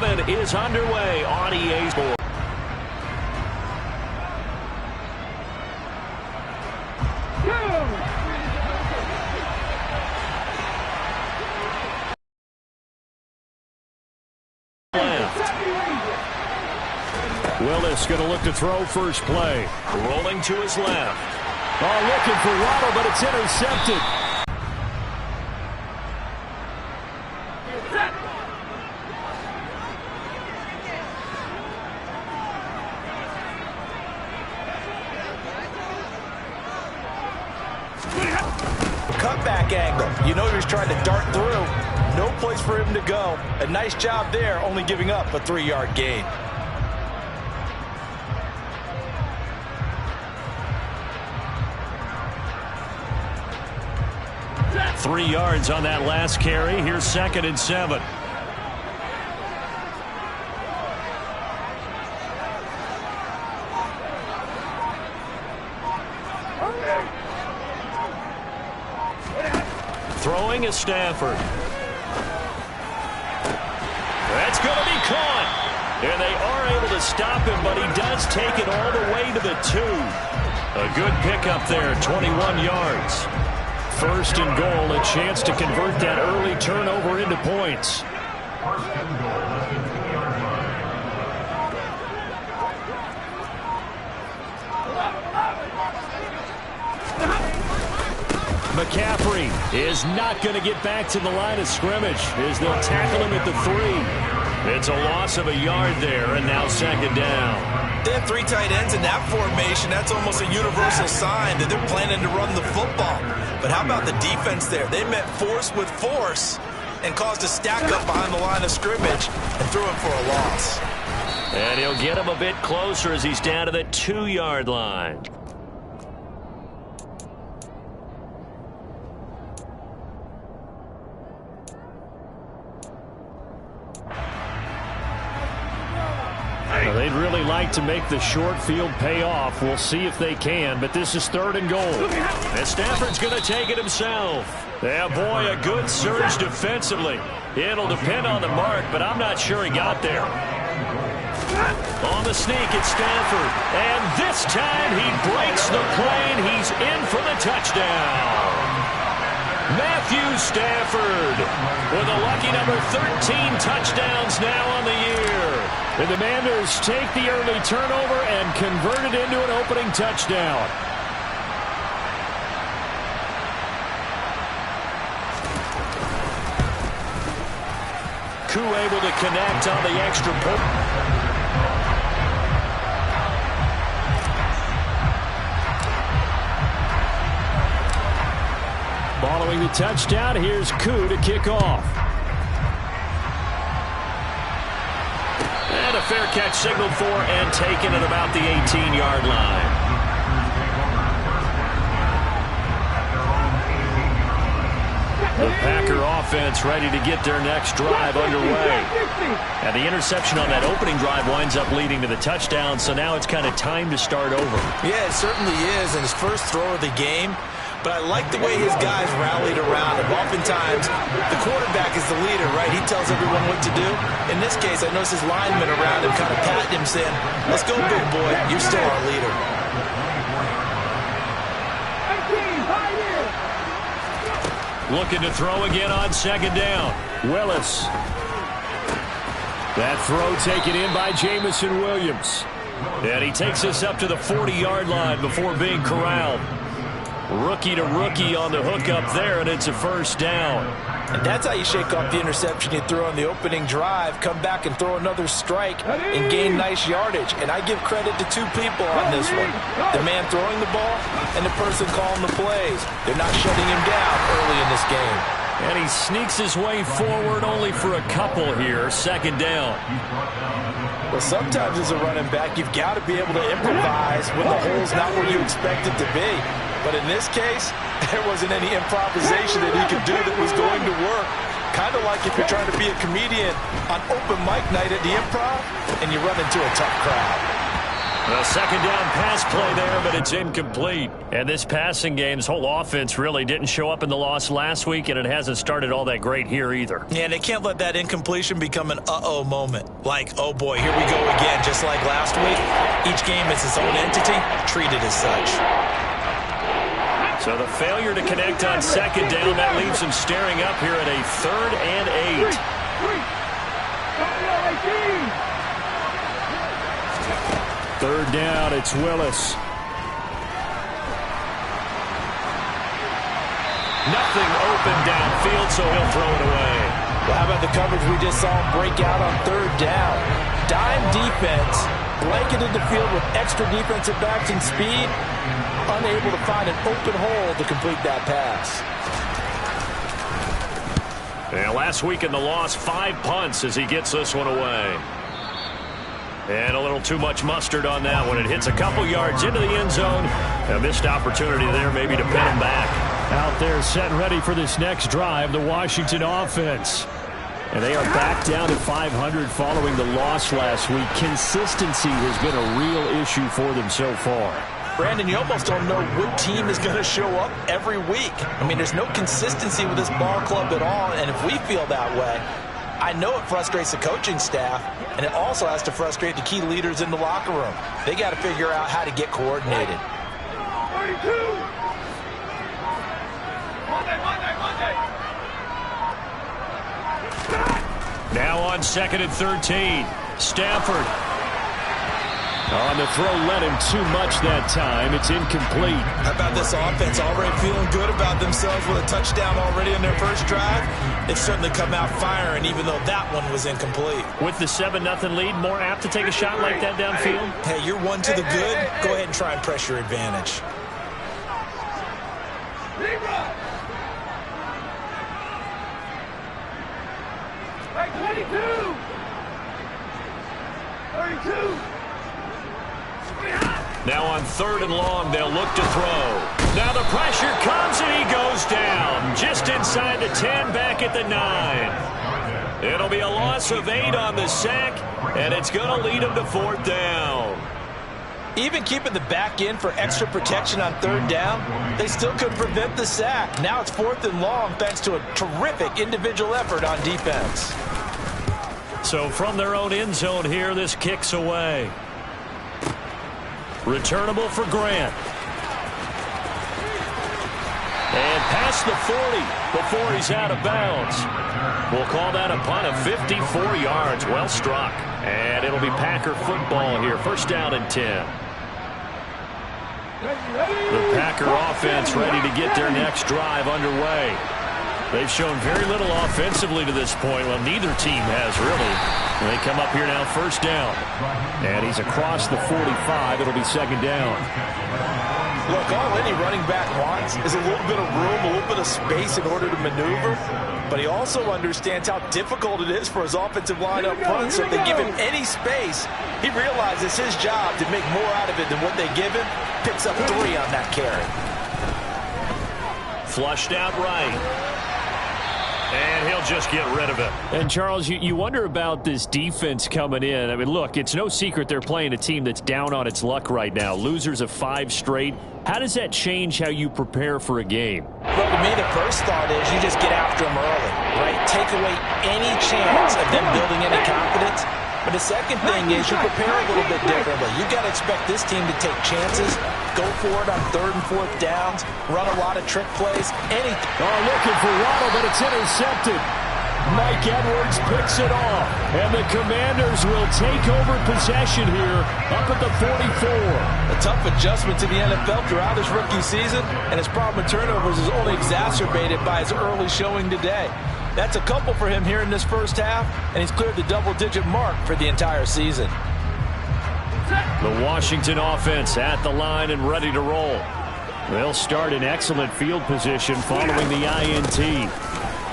7 is underway on EA Sports. Willis going to look to throw first play. Rolling to his left. Oh, looking for Waddle, but it's intercepted. Cutback angle. You know he's trying to dart through. No place for him to go. A nice job there, only giving up a 3-yard gain. 3 yards on that last carry. Here's 2nd and 7. Throwing is Stafford. That's going to be caught. And they are able to stop him, but he does take it all the way to the 2. A good pickup there, 21 yards. 1st and goal, a chance to convert that early turnover into points. McCaffrey is not going to get back to the line of scrimmage as they'll tackle him at the 3. It's a loss of a yard there, and now 2nd down. They have 3 tight ends in that formation. That's almost a universal sign that they're planning to run the football. But how about the defense there? They met force with force and caused a stack up behind the line of scrimmage and threw him for a loss. And he'll get him a bit closer as he's down to the 2-yard line. They'd really like to make the short field pay off. We'll see if they can, but this is 3rd and goal. And Stafford's going to take it himself. Yeah, boy, a good surge defensively. It'll depend on the mark, but I'm not sure he got there. On the sneak, it's Stafford. And this time he breaks the plane. He's in for the touchdown. Matthew Stafford with a lucky number 13 touchdowns now on the year. The Commanders take the early turnover and convert it into an opening touchdown. Koo able to connect on the extra point. Following the touchdown, here's Koo to kick off. And a fair catch signaled for and taken at about the 18-yard line. The Packer offense ready to get their next drive underway. And the interception on that opening drive winds up leading to the touchdown, so now it's kind of time to start over. Yeah, it certainly is, and his first throw of the game. But I like the way his guys rallied around him. Oftentimes, the quarterback is the leader, right? He tells everyone what to do. In this case, I noticed his linemen around him kind of patting him, saying, "Let's go, big boy. You're still our leader." Looking to throw again on 2nd down. Willis. That throw taken in by Jamison Williams. And he takes us up to the 40-yard line before being corralled. Rookie to rookie on the hook up there, and it's a 1st down. And that's how you shake off the interception you threw on the opening drive, come back and throw another strike and gain nice yardage. And I give credit to 2 people on this one. The man throwing the ball and the person calling the plays. They're not shutting him down early in this game. And he sneaks his way forward only for a couple here. 2nd down. Well, sometimes as a running back, you've got to be able to improvise when the hole's not where you expect it to be. But in this case, there wasn't any improvisation that he could do that was going to work. Kind of like if you're trying to be a comedian on open mic night at the Improv and you run into a tough crowd. A second down pass play there, but it's incomplete. And this passing game's whole offense really didn't show up in the loss last week, and it hasn't started all that great here either. Yeah, and they can't let that incompletion become an uh-oh moment. Like, oh boy, here we go again, just like last week. Each game is its own entity, treated as such. So the failure to connect on second down, that leaves them staring up here at a 3rd and 8. Third down, it's Willis. Nothing open downfield, so he'll throw it away. Well, how about the coverage we just saw him break out on 3rd down? Dime defense, blanketed the field with extra defensive backs and speed, unable to find an open hole to complete that pass. Yeah, last week in the loss, 5 punts as he gets this one away. And a little too much mustard on that one. It hits a couple yards into the end zone. A missed opportunity there maybe to pin him back. Out there set and ready for this next drive, the Washington offense. And they are back down to 500 following the loss last week. Consistency has been a real issue for them so far. Brandon, you almost don't know what team is going to show up every week. I mean, there's no consistency with this ball club at all, and if we feel that way, I know it frustrates the coaching staff, and it also has to frustrate the key leaders in the locker room. They got to figure out how to get coordinated. 32. Now on 2nd and 13. Stafford. On the throw, led him too much that time. It's incomplete. How about this offense already feeling good about themselves with a touchdown already in their first drive? They've certainly come out firing, even though that one was incomplete. With the 7-0 lead, more apt to take a shot like that downfield? Hey, you're one to the good. Go ahead and try and press your advantage. Like 22. 32. Now on 3rd and long, they'll look to throw. Now the pressure comes and he goes down. Just inside the 10, back at the 9. It'll be a loss of 8 on the sack, and it's going to lead them to 4th down. Even keeping the back in for extra protection on 3rd down, they still couldn't prevent the sack. Now it's 4th and long thanks to a terrific individual effort on defense. So from their own end zone here, this kicks away. Returnable for Grant. And past the 40 before he's out of bounds. We'll call that a punt of 54 yards. Well struck. And it'll be Packer football here. 1st down and 10. The Packer offense ready to get their next drive underway. They've shown very little offensively to this point. Well, neither team has really. And they come up here now, 1st down. And he's across the 45. It'll be 2nd down. Look, all any running back wants is a little bit of room, a little bit of space in order to maneuver. But he also understands how difficult it is for his offensive line up front. So if they give him any space, he realizes his job to make more out of it than what they give him. Picks up 3 on that carry. Flushed out right. And he'll just get rid of it. And, Charles, you wonder about this defense coming in. I mean, look, it's no secret they're playing a team that's down on its luck right now. Losers of 5 straight. How does that change how you prepare for a game? Well, to me, the first thought is you just get after them early, right? Take away any chance of them building any confidence. But the second thing is you prepare a little bit differently. You got to expect this team to take chances, go for it on 3rd and 4th downs, run a lot of trick plays, anything. Oh, looking for Waddle, but it's intercepted. Mike Edwards picks it off, and the Commanders will take over possession here up at the 44. A tough adjustment to the NFL throughout his rookie season, and his problem with turnovers is only exacerbated by his early showing today. That's a couple for him here in this first half, and he's cleared the double-digit mark for the entire season. The Washington offense at the line and ready to roll. They'll start in excellent field position following the INT.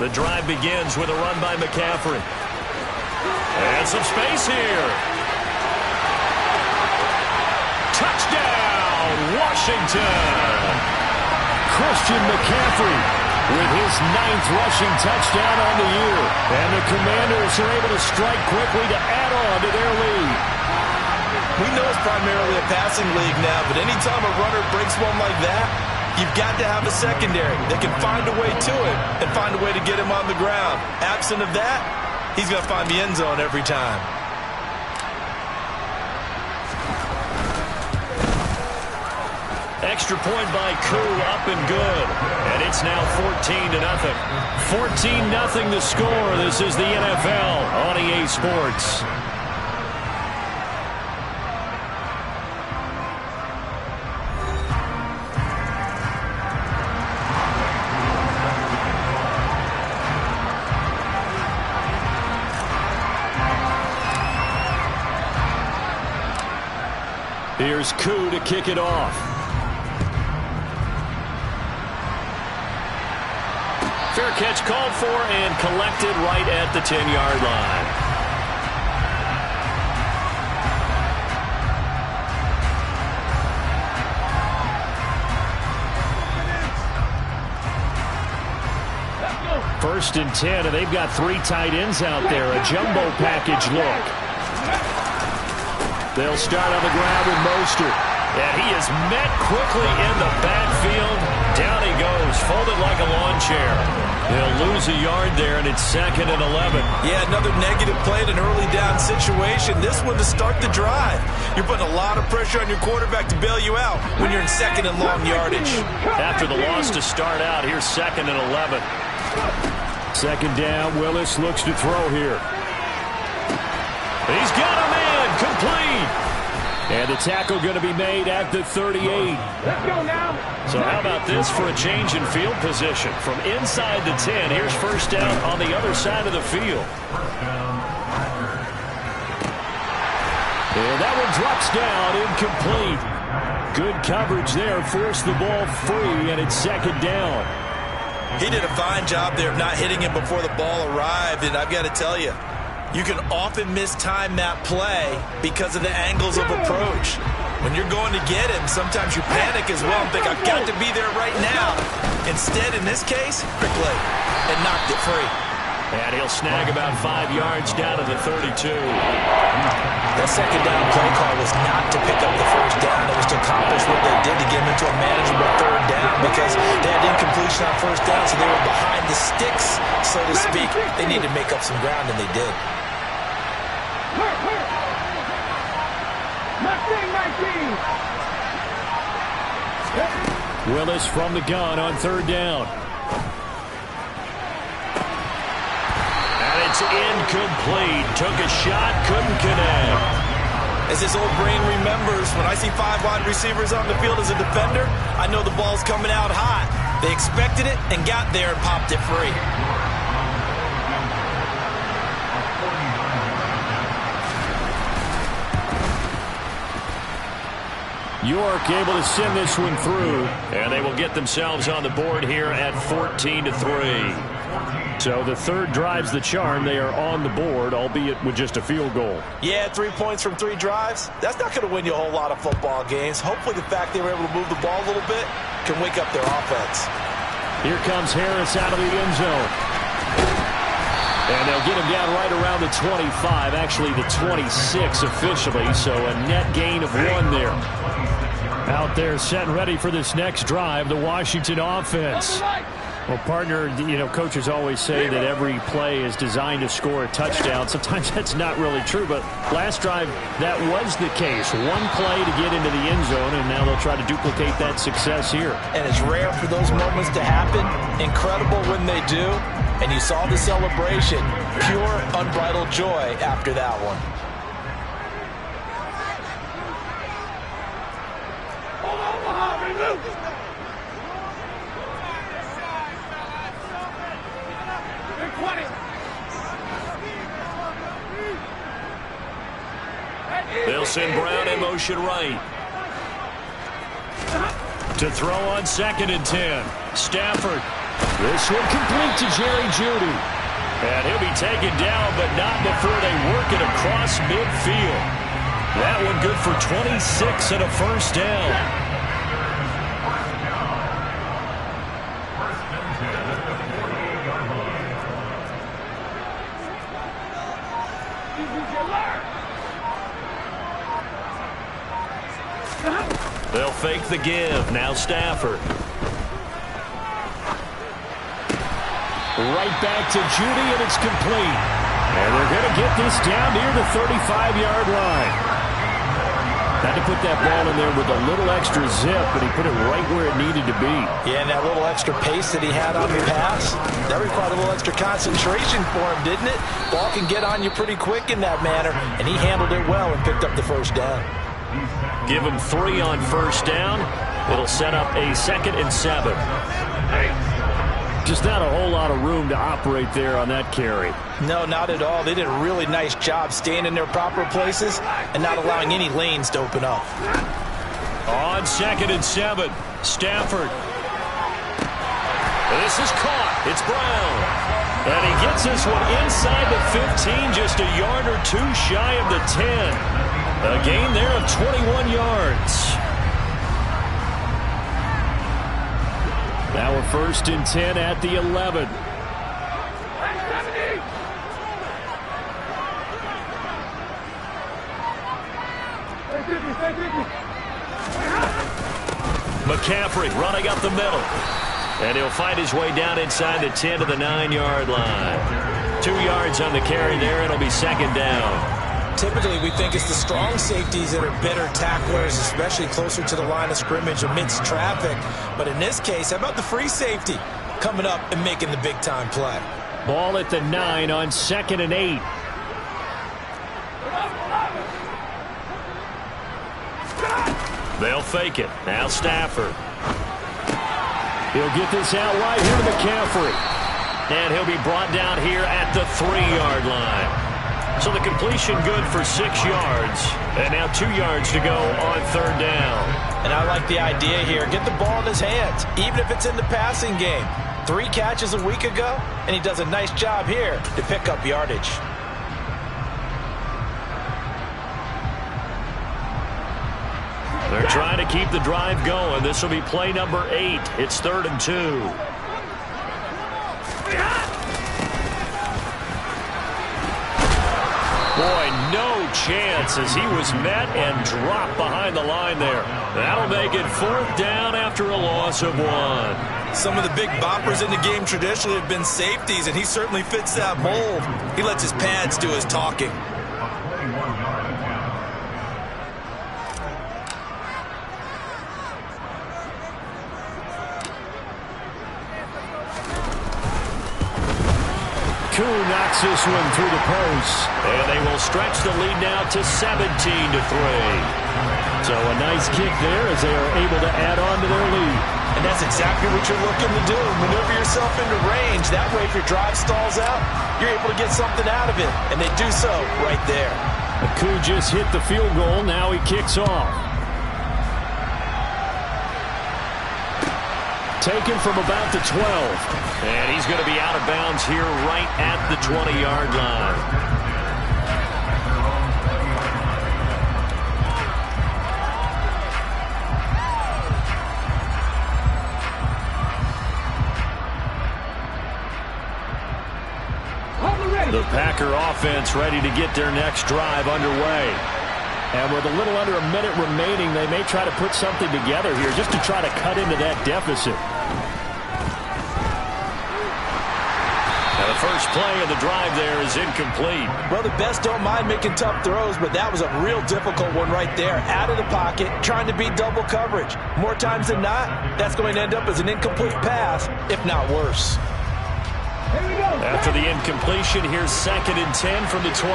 The drive begins with a run by McCaffrey. And some space here. Touchdown, Washington! Christian McCaffrey with his 9th rushing touchdown on the year. And the Commanders are able to strike quickly to add on to their lead. We know it's primarily a passing league now, but anytime a runner breaks one like that, you've got to have a secondary that can find a way to it and find a way to get him on the ground. Absent of that, he's going to find the end zone every time. Extra point by Koo, up and good. And it's now 14-0. 14-0 the score. This is the NFL on EA Sports. Here's Koo to kick it off. Fair catch called for and collected right at the 10-yard line. First and 10, and they've got 3 tight ends out there. A jumbo package look. They'll start on the ground with Mostert. And he is met quickly in the backfield. Down he goes, folded like a lawn chair. He'll lose a yard there, and it's 2nd and 11. Yeah, another negative play in an early down situation. This one to start the drive. You're putting a lot of pressure on your quarterback to bail you out when you're in 2nd and long yardage. After the loss to start out, here's 2nd and 11. 2nd down, Willis looks to throw here. He's got a man, complete. And the tackle going to be made at the 38. Let's go now. So how about this for a change in field position? From inside the 10, here's first down on the other side of the field. And that one drops down, incomplete. Good coverage there, forced the ball free, and it's 2nd down. He did a fine job there of not hitting him before the ball arrived, and I've got to tell you, you can often mistime that play because of the angles of approach. When you're going to get him, sometimes you panic as well and think, I've got to be there right now. Instead, in this case, quickly, and knocked it free. And he'll snag about 5 yards down to the 32. That 2nd down play call was not to pick up the first down. It was to accomplish what they did to get him into a manageable 3rd down because they had incompletion on first down, so they were behind the sticks, so to speak. They needed to make up some ground, and they did. 19. Willis from the gun on 3rd down. And it's incomplete. Took a shot, couldn't connect. As his old brain remembers, when I see 5 wide receivers on the field as a defender, I know the ball's coming out hot. They expected it and got there and popped it free. York able to send this one through, and they will get themselves on the board here at 14-3. So the 3rd drives the charm. They are on the board, albeit with just a field goal. Yeah, 3 points from 3 drives. That's not going to win you a whole lot of football games. Hopefully the fact they were able to move the ball a little bit can wake up their offense. Here comes Harris out of the end zone. And they'll get him down right around the 25, actually the 26 officially, so a net gain of 1 there. Out there set and ready for this next drive, the Washington offense. Well, partner, you know, coaches always say that every play is designed to score a touchdown. Sometimes that's not really true, but last drive, that was the case. 1 play to get into the end zone, and now they'll try to duplicate that success here. And it's rare for those moments to happen. Incredible when they do. And you saw the celebration. Pure, unbridled joy after that one. They'll send Brown in motion right. To throw on 2nd and 10. Stafford. This one complete to Jerry Jeudy. And he'll be taken down, but not before they work it across midfield. That one good for 26 and a first down. They'll fake the give. Now Stafford. Right back to Judy, and it's complete. And they're going to get this down near the 35-yard line. Had to put that ball in there with a little extra zip, but he put it right where it needed to be. Yeah, and that little extra pace that he had on the pass, that required a little extra concentration for him, didn't it? Ball can get on you pretty quick in that manner, and he handled it well and picked up the first down. Give him 3 on first down. It'll set up a 2nd and 7. Just not a whole lot of room to operate there on that carry. No, not at all. They did a really nice job staying in their proper places and not allowing any lanes to open up. On 2nd and 7, Stafford. This is caught. It's Brown. And he gets this one inside the 15, just a yard or 2 shy of the 10. A gain there of 21 yards. Now a 1st and 10 at the 11. McCaffrey running up the middle. And he'll find his way down inside the 10 to the 9-yard line. 2 yards on the carry there. It'll be 2nd down. Typically, we think it's the strong safeties that are better tacklers, especially closer to the line of scrimmage amidst traffic. But in this case, how about the free safety coming up and making the big-time play? Ball at the 9 on 2nd and 8. They'll fake it. Now Stafford. He'll get this out wide here to McCaffrey. And he'll be brought down here at the 3-yard line. So the completion good for 6 yards. And now 2 yards to go on 3rd down. And I like the idea here. Get the ball in his hands, even if it's in the passing game. 3 catches a week ago, and he does a nice job here to pick up yardage. They're trying to keep the drive going. This will be play number 8. It's 3rd and 2. Boy, no chance as he was met and dropped behind the line there. That'll make it 4th down after a loss of 1. Some of the big boppers in the game traditionally have been safeties, and he certainly fits that mold. He lets his pads do his talking. Koo knocks this one through the post. And they will stretch the lead now to 17-3. So a nice kick there as they are able to add on to their lead. And that's exactly what you're looking to do. Maneuver yourself into range. That way, if your drive stalls out, you're able to get something out of it. And they do so right there. Koo just hit the field goal. Now he kicks off. Taken from about the 12. And he's going to be out of bounds here right at the 20-yard line. The Packer offense ready to get their next drive underway. And with a little under a minute remaining, they may try to put something together here just to try to cut into that deficit. And the first play of the drive there is incomplete. Well, the best don't mind making tough throws, but that was a real difficult one right there. Out of the pocket, trying to beat double coverage. More times than not, that's going to end up as an incomplete pass, if not worse. After the incompletion, here's 2nd and 10 from the 20.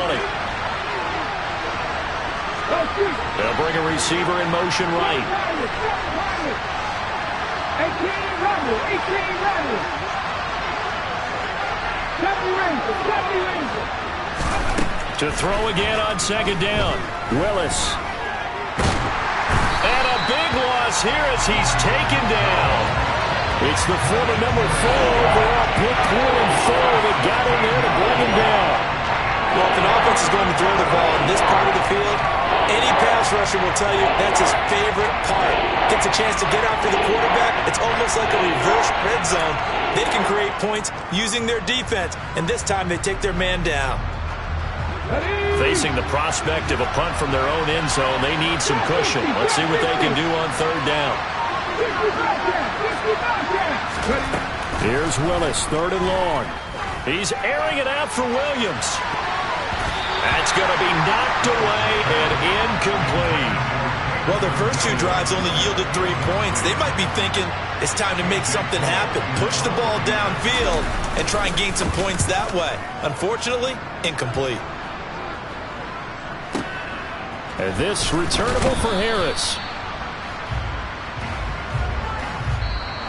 They'll bring a receiver in motion right. 18 Randall. To throw again on 2nd down. Willis. And a big loss here as he's taken down. It's the former number 4 overall pick, 4 that got in there to bring him down. Well, if an offense is going to throw the ball in this part of the field, any pass rusher will tell you that's his favorite part. Gets a chance to get after the quarterback. It's almost like a reverse red zone. They can create points using their defense, and this time they take their man down. Facing the prospect of a punt from their own end zone, they need some cushion. Let's see what they can do on third down. Here's Willis, third and long. He's airing it out for Williams. That's going to be knocked away and incomplete. Well, their first two drives only yielded 3 points. They might be thinking it's time to make something happen. Push the ball downfield and try and gain some points that way. Unfortunately, incomplete. And this returnable for Harris.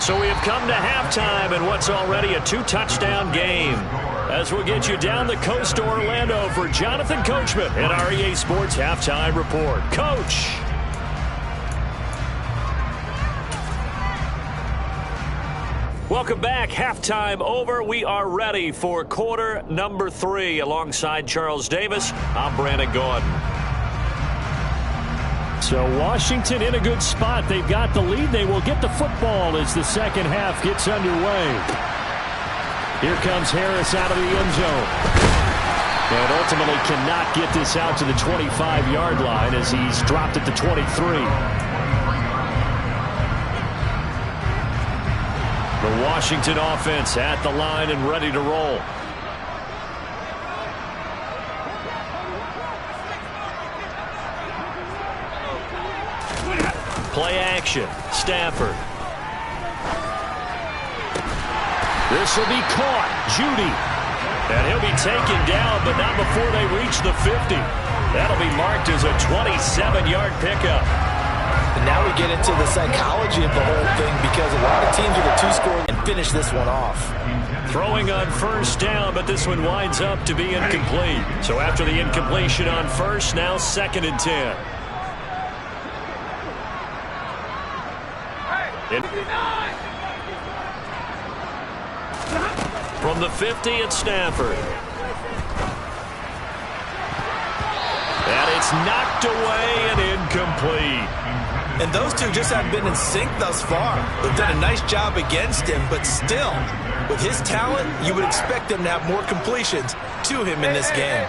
So we have come to halftime in what's already a 2-touchdown game. As we'll get you down the coast to Orlando for Jonathan Coachman at our EA Sports Halftime Report. Coach. Welcome back. Halftime over. We are ready for quarter number 3. Alongside Charles Davis, I'm Brandon Gordon. So Washington in a good spot. They've got the lead. They will get the football as the second half gets underway. Here comes Harris out of the end zone. And ultimately cannot get this out to the 25-yard line as he's dropped at the 23. The Washington offense at the line and ready to roll. Play action. Stafford. This will be caught. Judy. And he'll be taken down, but not before they reach the 50. That'll be marked as a 27-yard pickup. And now we get into the psychology of the whole thing because a lot of teams with a 2-score and finish this one off. Throwing on first down, but this one winds up to be incomplete. So after the incompletion on first, now 2nd and 10. From the 50 at Stafford. And it's knocked away and incomplete. And those two just haven't been in sync thus far. They've done a nice job against him, but still, with his talent, you would expect them to have more completions to him in this game.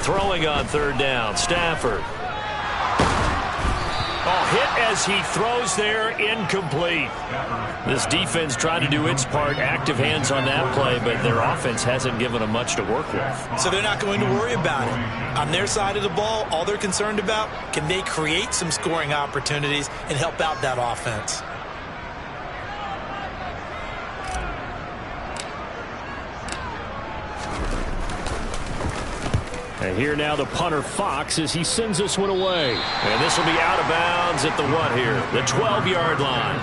Throwing on third down, Stafford. Oh, hit as he throws there, incomplete. This defense tried to do its part, active hands on that play, but their offense hasn't given them much to work with. So they're not going to worry about it. On their side of the ball, all they're concerned about, can they create some scoring opportunities and help out that offense? And here now the punter Fox as he sends this one away. And this will be out of bounds at the what here? The 12-yard line.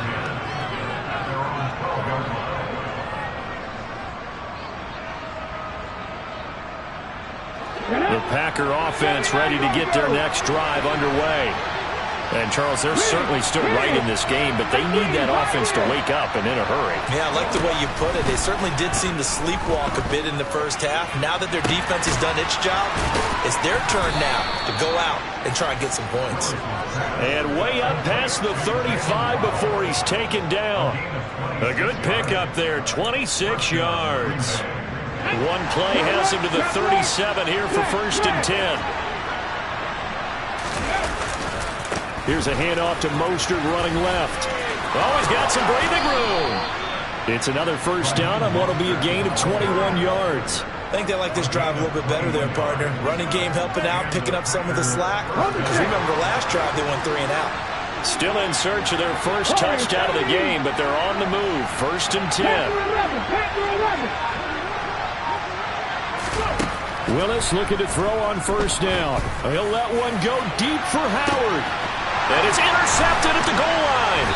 The Packer offense ready to get their next drive underway. And, Charles, they're certainly still right in this game, but they need that offense to wake up and in a hurry. Yeah, I like the way you put it. They certainly did seem to sleepwalk a bit in the first half. Now that their defense has done its job, it's their turn now to go out and try and get some points. And way up past the 35 before he's taken down. A good pickup there, 26 yards. One play has him to the 37 here for 1st and 10. Here's a handoff to Mostert running left. Oh, he's got some breathing room. It's another first down on what will be a gain of 21 yards. I think they like this drive a little bit better there, partner. Running game helping out, picking up some of the slack. Because remember the last drive, they went 3 and out. Still in search of their first touchdown of the game, but they're on the move. 1st and 10. Willis looking to throw on first down. He'll let one go deep for Howard. And it's intercepted at the goal line.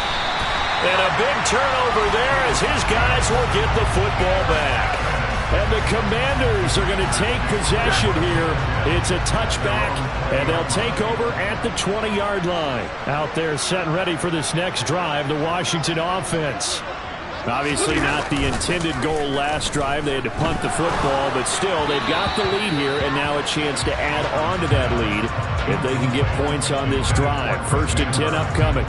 And a big turnover there as his guys will get the football back. And the Commanders are going to take possession here. It's a touchback, and they'll take over at the 20-yard line. Out there set and ready for this next drive, the Washington offense. Obviously not the intended goal last drive. They had to punt the football, but still, they've got the lead here, and now a chance to add on to that lead if they can get points on this drive. 1st and 10 upcoming.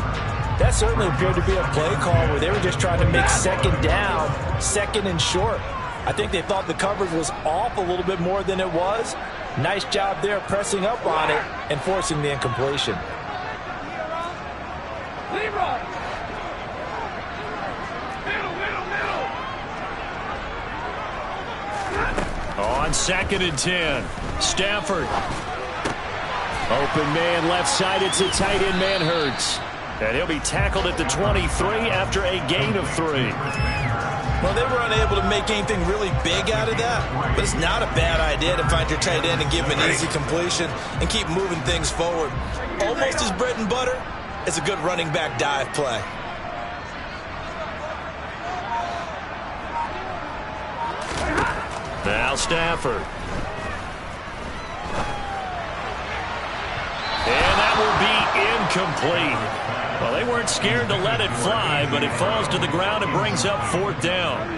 That certainly appeared to be a play call where they were just trying to make second down, second and short. I think they thought the coverage was off a little bit more than it was. Nice job there pressing up on it and forcing the incompletion. On 2nd and 10, Stafford. Open man left side. It's a tight end, man Hurts. And he'll be tackled at the 23 after a gain of 3. Well, they were unable to make anything really big out of that, but it's not a bad idea to find your tight end and give him an easy completion and keep moving things forward. Almost his bread and butter. It's a good running back dive play. Now Stafford. And that will be incomplete. Well, they weren't scared to let it fly, but it falls to the ground and brings up 4th down.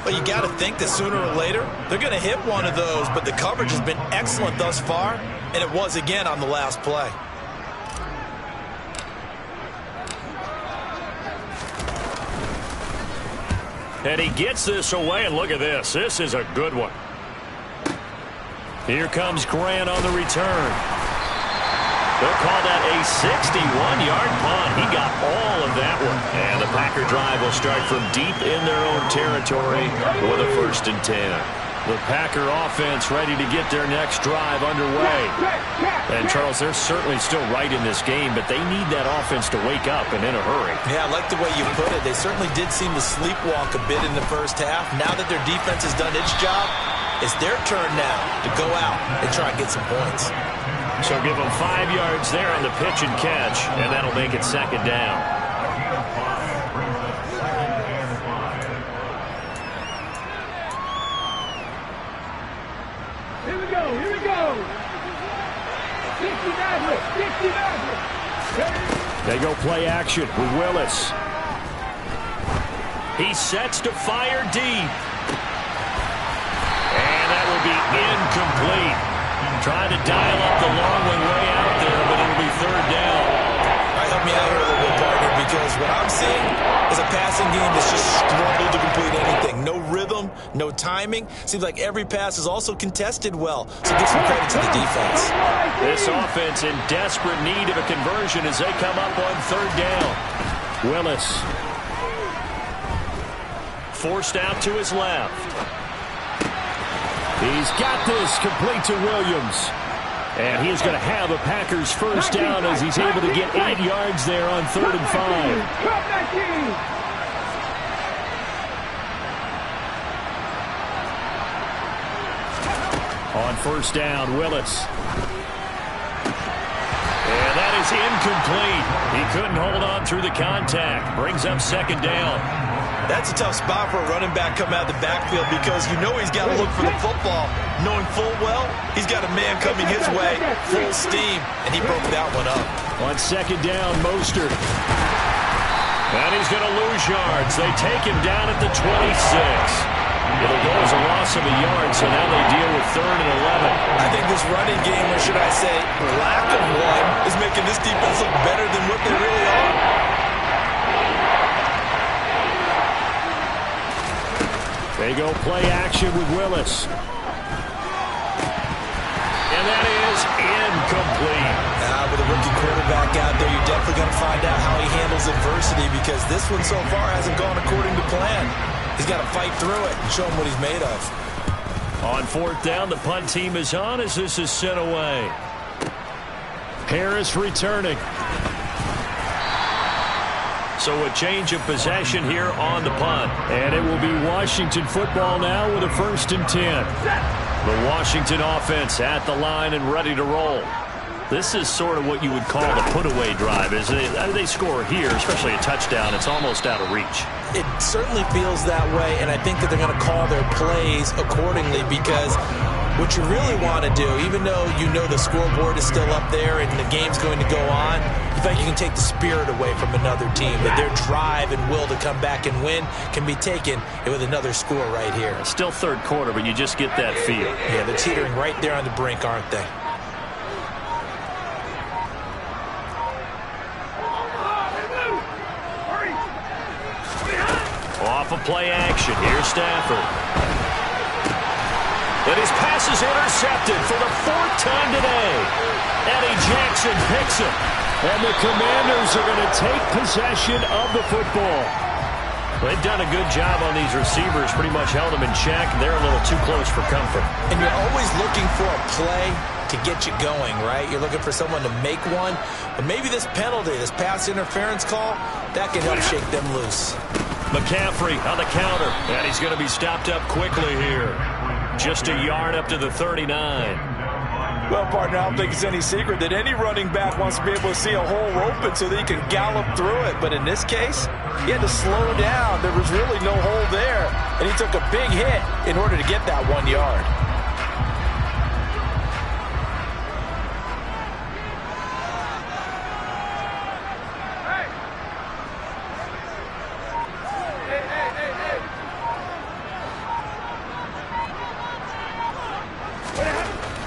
Well, you got to think that sooner or later they're going to hit one of those, but the coverage has been excellent thus far, and it was again on the last play. And he gets this away, and look at this. This is a good one. Here comes Grant on the return. They'll call that a 61-yard punt. He got all of that one. And the Packer drive will start from deep in their own territory with a 1st and 10. The Packer offense ready to get their next drive underway. And, Charles, they're certainly still right in this game, but they need that offense to wake up and in a hurry. Yeah, I like the way you put it. They certainly did seem to sleepwalk a bit in the first half. Now that their defense has done its job, it's their turn now to go out and try and get some points. So give them 5 yards there on the pitch and catch, and that'll make it 2nd down. Here we go, here we go. 69. They go play action with Willis. He sets to fire deep. And that will be incomplete. Trying to dial up the long one way out there, but it'll be 3rd down. All right, help me out here a little bit, partner, because what I'm seeing is a passing game that's just struggled to complete anything. No rhythm, no timing. Seems like every pass is also contested well, so give some credit to the defense. This offense in desperate need of a conversion as they come up on 3rd down. Willis. Forced out to his left. He's got this complete to Williams. And he's going to have a Packers 1st down as he's able to get 8 yards there on 3rd and 5. On 1st down, Willis. And that is incomplete. He couldn't hold on through the contact. Brings up 2nd down. That's a tough spot for a running back coming out of the backfield because you know he's got to look for the football, knowing full well he's got a man coming his way, full steam, and he broke that one up. On 2nd down, Mostert. And he's going to lose yards. They take him down at the 26. It'll go as a loss of a yard, so now they deal with 3rd and 11. I think this running game, or should I say lack of one, is making this defense look better than what they really are. They go play action with Willis. And that is incomplete. With a rookie quarterback out there, you're definitely going to find out how he handles adversity because this one so far hasn't gone according to plan. He's got to fight through it and show him what he's made of. On 4th down, the punt team is on as this is sent away. Harris returning. So a change of possession here on the punt. And it will be Washington football now with a 1st and 10. The Washington offense at the line and ready to roll. This is sort of what you would call a put-away drive, isn't it? They score here, especially a touchdown. It's almost out of reach. It certainly feels that way, and I think that they're going to call their plays accordingly because What you really want to do, even though you know the scoreboard is still up there and the game's going to go on, you feel like you can take the spirit away from another team. That their drive and will to come back and win can be taken with another score right here. Still third quarter, but you just get that feel. Yeah, they're teetering right there on the brink, aren't they? Off of play action. Here's Stafford. And his pass is intercepted for the 4th time today. Eddie Jackson picks it. And the Commanders are going to take possession of the football. They've done a good job on these receivers, pretty much held them in check. They're a little too close for comfort. And you're always looking for a play to get you going, right? You're looking for someone to make one. But maybe this penalty, this pass interference call, that can help shake them loose. McCaffrey on the counter. And he's going to be stopped up quickly here. Just a yard up to the 39. Well, partner, I don't think it's any secret that any running back wants to be able to see a hole open so that he can gallop through it. But in this case, he had to slow down. There was really no hole there. And he took a big hit in order to get that 1 yard.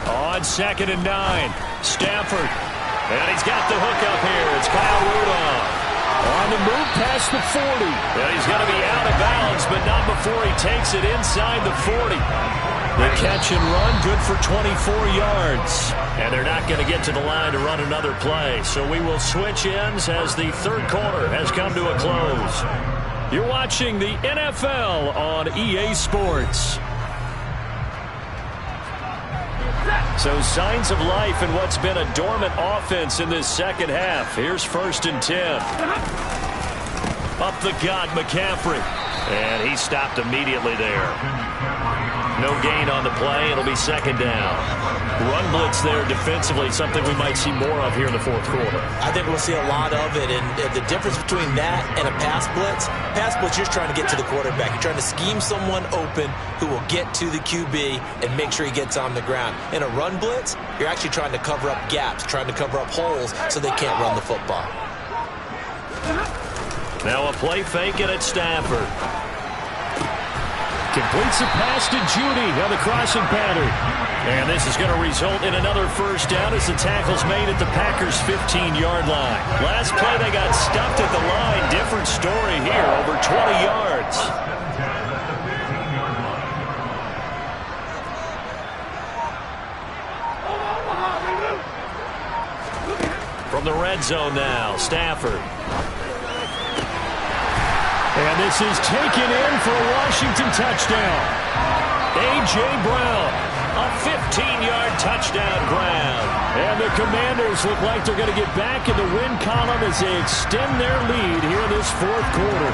On 2nd and 9, Stafford. And he's got the hook up here. It's Kyle Rudolph. On the move past the 40. And he's going to be out of bounds, but not before he takes it inside the 40. The catch and run, good for 24 yards. And they're not going to get to the line to run another play. So we will switch ends as the third quarter has come to a close. You're watching the NFL on EA Sports. So signs of life in what's been a dormant offense in this second half. Here's 1st and 10. Up the gut, McCaffrey. And he stopped immediately there. No gain on the play. It'll be 2nd down. Run blitz there defensively, something we might see more of here in the 4th quarter. I think we'll see a lot of it, and the difference between that and a pass blitz, you're just trying to get to the quarterback. You're trying to scheme someone open who will get to the QB and make sure he gets on the ground. In a run blitz, you're actually trying to cover up gaps, trying to cover up holes so they can't run the football. Now a play fake and it's Stafford. Completes a pass to Judy on the crossing pattern. And this is going to result in another 1st down as the tackle's made at the Packers' 15-yard line. Last play they got stuffed at the line. Different story here, over 20 yards. From the red zone now, Stafford. And this is taken in for a Washington touchdown. A.J. Brown, a 15-yard touchdown grab. And the Commanders look like they're going to get back in the win column as they extend their lead here in this 4th quarter.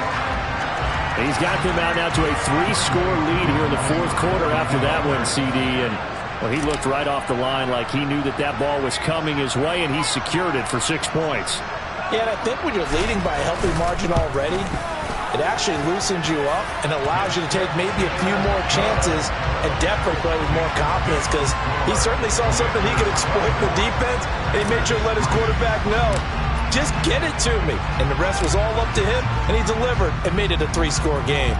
He's got them out now to a 3-score lead here in the 4th quarter after that one, CD. And well, he looked right off the line like he knew that that ball was coming his way, and he secured it for 6 points. Yeah, and I think when you're leading by a healthy margin already, it actually loosens you up and allows you to take maybe a few more chances and definitely play with more confidence, because he certainly saw something he could exploit in the defense, and he made sure to let his quarterback know, just get it to me. And the rest was all up to him, and he delivered and made it a 3-score game.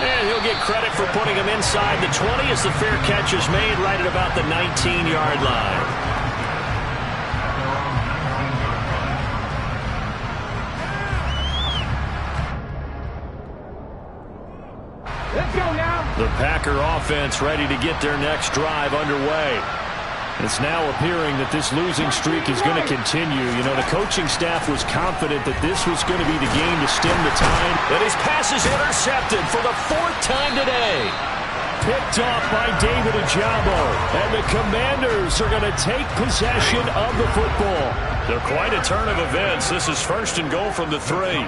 And he'll get credit for putting him inside the 20 as the fair catch is made right at about the 19-yard line. Let's go now. The Packer offense ready to get their next drive underway. It's now appearing that this losing streak is going to continue. You know, the coaching staff was confident that this was going to be the game to stem the tide. And his pass is intercepted for the 4th time today. Picked off by David Ojabo. And the Commanders are going to take possession of the football. They're quite a turn of events. This is 1st and goal from the 3.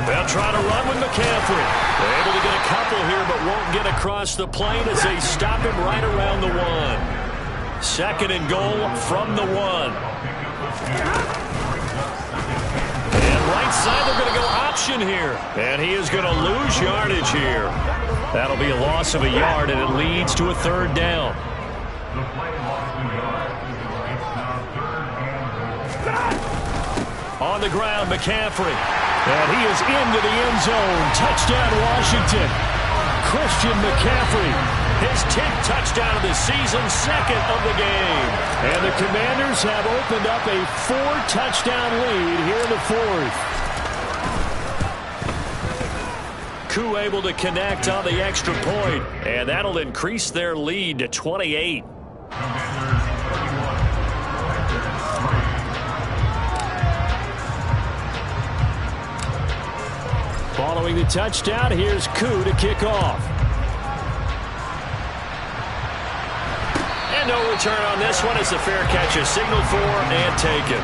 They'll try to run with McCaffrey. They're able to get a couple here, but won't get across the plane as they stop him right around the 1. 2nd and goal from the 1. And right side, they're going to go out option here. And he is going to lose yardage here. That'll be a loss of a yard, and it leads to a third down. On the ground, McCaffrey. And he is into the end zone. Touchdown, Washington. Christian McCaffrey, his 10th touchdown of the season, 2nd of the game. And the Commanders have opened up a 4-touchdown lead here in the 4th. Koo able to connect on the extra point, and that'll increase their lead to 28. Following the touchdown, here's Koo to kick off. And no return on this one as the fair catch is signaled for and taken.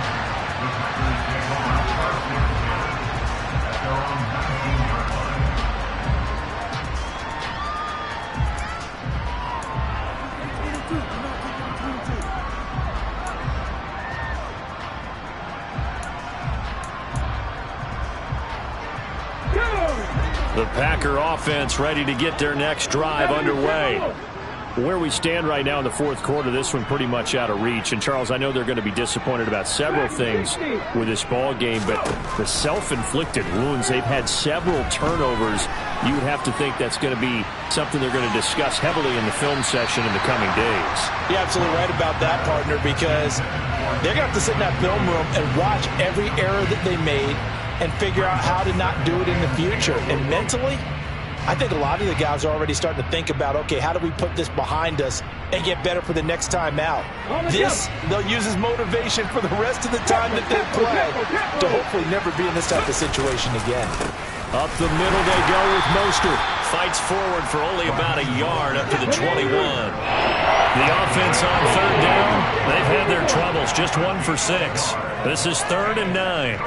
The Packer offense ready to get their next drive underway. Where we stand right now in the 4th quarter, this one pretty much out of reach. And, Charles, I know they're going to be disappointed about several things with this ball game, but the self-inflicted wounds, they've had several turnovers. You would have to think that's going to be something they're going to discuss heavily in the film session in the coming days. You're absolutely right about that, partner, because they're going to have to sit in that film room and watch every error that they made and figure out how to not do it in the future. And mentally, I think a lot of the guys are already starting to think about, okay, how do we put this behind us and get better for the next time out? This, they'll use as motivation for the rest of the time that they play to hopefully never be in this type of situation again. Up the middle they go with Mostert. Fights forward for only about a yard up to the 21. The offense on 3rd down, they've had their troubles, just 1 for 6. This is 3rd and 9.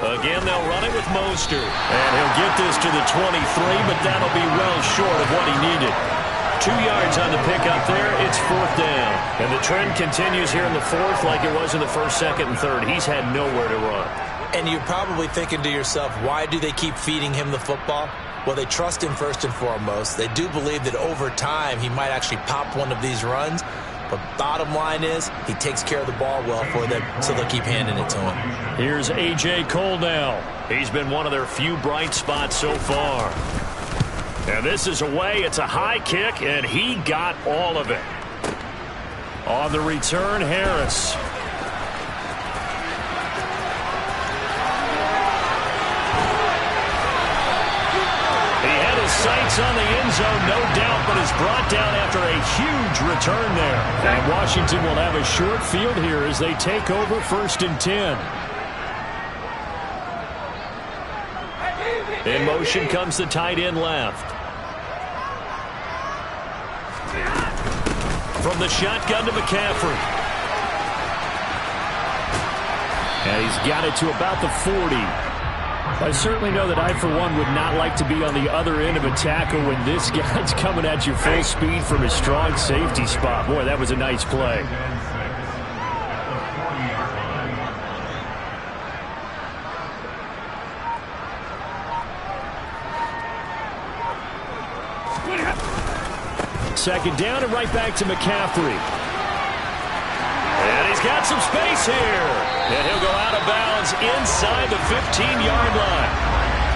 Again, they'll run it with Mostert. And he'll get this to the 23, but that'll be well short of what he needed. 2 yards on the pickup there. It's 4th down. And the trend continues here in the 4th like it was in the 1st, 2nd, and 3rd. He's had nowhere to run. And you're probably thinking to yourself, why do they keep feeding him the football? Well, they trust him first and foremost. They do believe that over time he might actually pop one of these runs. But bottom line is, he takes care of the ball well for them, so they'll keep handing it to him. Here's A.J. Cole now. He's been one of their few bright spots so far. And this is away. It's a high kick, and he got all of it. On the return, Harris. Sights on the end zone, no doubt, but is brought down after a huge return there. And Washington will have a short field here as they take over 1st and 10. In motion comes the tight end left. From the shotgun to McCaffrey. And he's got it to about the 40. I certainly know that I, for one, would not like to be on the other end of a tackle when this guy's coming at you full speed from his strong safety spot. Boy, that was a nice play. Second down and right back to McCaffrey. And he's got some space here. And he'll go out of bounds inside the 15-yard line.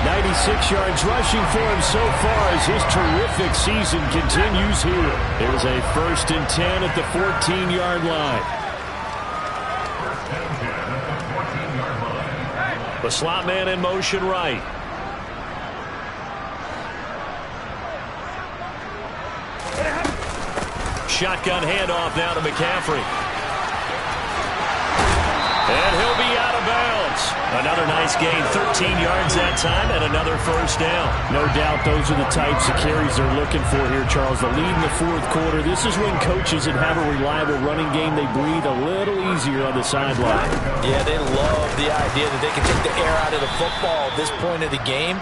96 yards rushing for him so far as his terrific season continues here. There's a 1st and 10 at the 14-yard line. The slot man in motion right. Shotgun handoff now to McCaffrey. And he'll be out of bounds. Another nice gain, 13 yards that time, and another 1st down. No doubt those are the types of carries they're looking for here, Charles. The lead in the 4th quarter. This is when coaches that have a reliable running game, they breathe a little easier on the sideline. Yeah, they love the idea that they can take the air out of the football at this point of the game.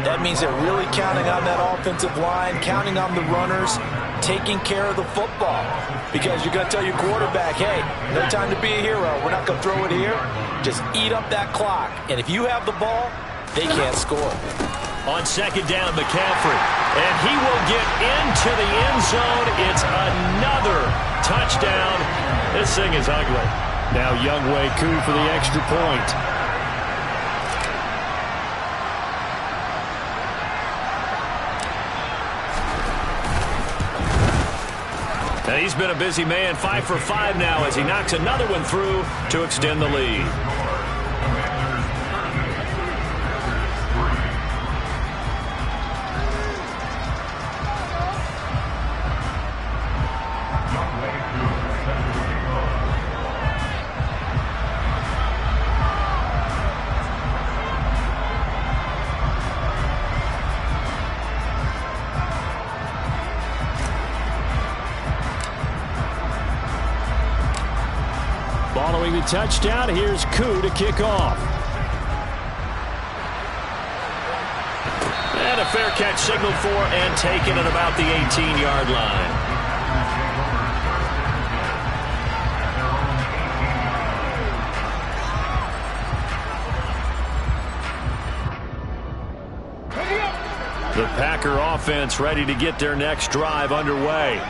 That means they're really counting on that offensive line, counting on the runners taking care of the football. Because you're going to tell your quarterback, hey, no time to be a hero. We're not going to throw it here. Just eat up that clock. And if you have the ball, they can't score. On second down, McCaffrey. And he will get into the end zone. It's another touchdown. This thing is ugly. Now Younghoe Koo for the extra point. And he's been a busy man, 5 for 5 now as he knocks another one through to extend the lead. Following the touchdown, here's Koo to kick off. And a fair catch signaled for and taken at about the 18-yard line. The Packer offense ready to get their next drive underway.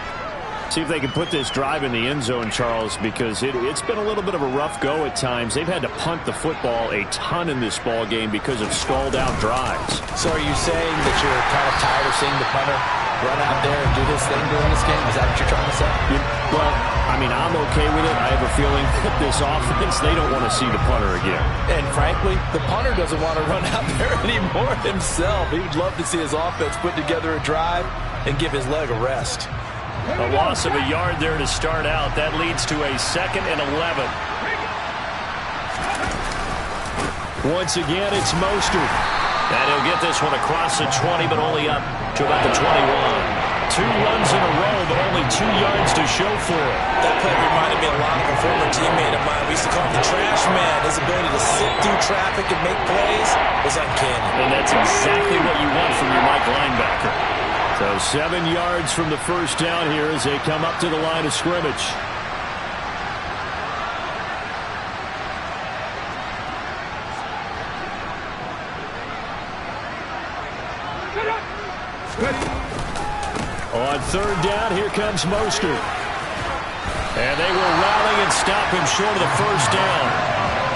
See if they can put this drive in the end zone, Charles, because it's been a little bit of a rough go at times. They've had to punt the football a ton in this ball game because of stalled-out drives. So are you saying that you're kind of tired of seeing the punter run out there and do his thing during this game? Is that what you're trying to say? Well, I mean, I'm okay with it. I have a feeling that this offense, they don't want to see the punter again. And frankly, the punter doesn't want to run out there anymore himself. He would love to see his offense put together a drive and give his leg a rest. A loss of a yard there to start out. That leads to a 2nd and 11. Once again, it's Mostert. And he'll get this one across the 20, but only up to about the 21. 2 runs in a row, but only 2 yards to show for it. That play reminded me a lot of a former teammate of mine. We used to call him the trash man. His ability to sit through traffic and make plays was uncanny. And that's exactly what you want from your Mike linebacker. So 7 yards from the first down here as they come up to the line of scrimmage. On 3rd down, here comes Mostert. And they will rally and stop him short of the first down.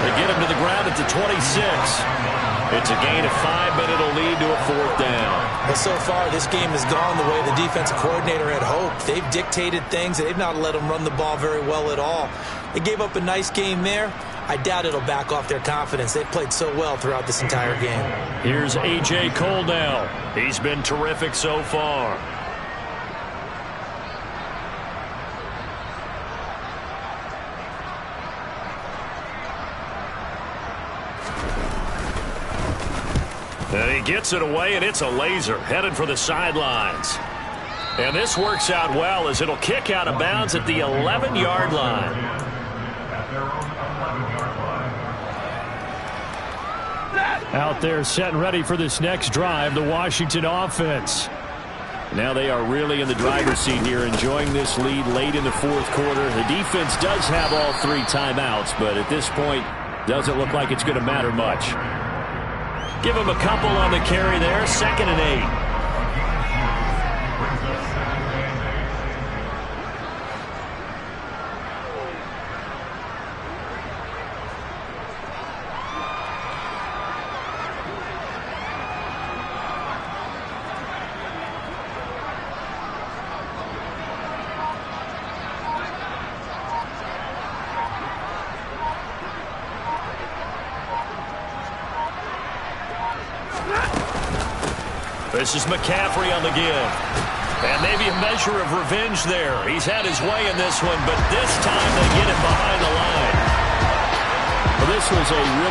They get him to the ground at the 26. It's a gain of 5, but it'll lead to a 4th down. Well, so far, this game has gone the way the defensive coordinator had hoped. They've dictated things. They've not let them run the ball very well at all. They gave up a nice game there. I doubt it'll back off their confidence. They've played so well throughout this entire game. Here's A.J. Cole now. He's been terrific so far. And he gets it away, and it's a laser headed for the sidelines. And this works out well as it'll kick out of bounds at the 11-yard line. Out there set and ready for this next drive, the Washington offense. Now they are really in the driver's seat here, enjoying this lead late in the 4th quarter. The defense does have all 3 timeouts, but at this point, doesn't look like it's going to matter much. Give him a couple on the carry there, 2nd and 8. This is McCaffrey on the give. And maybe a measure of revenge there. He's had his way in this one, but this time they get him behind the line. Well, this was a really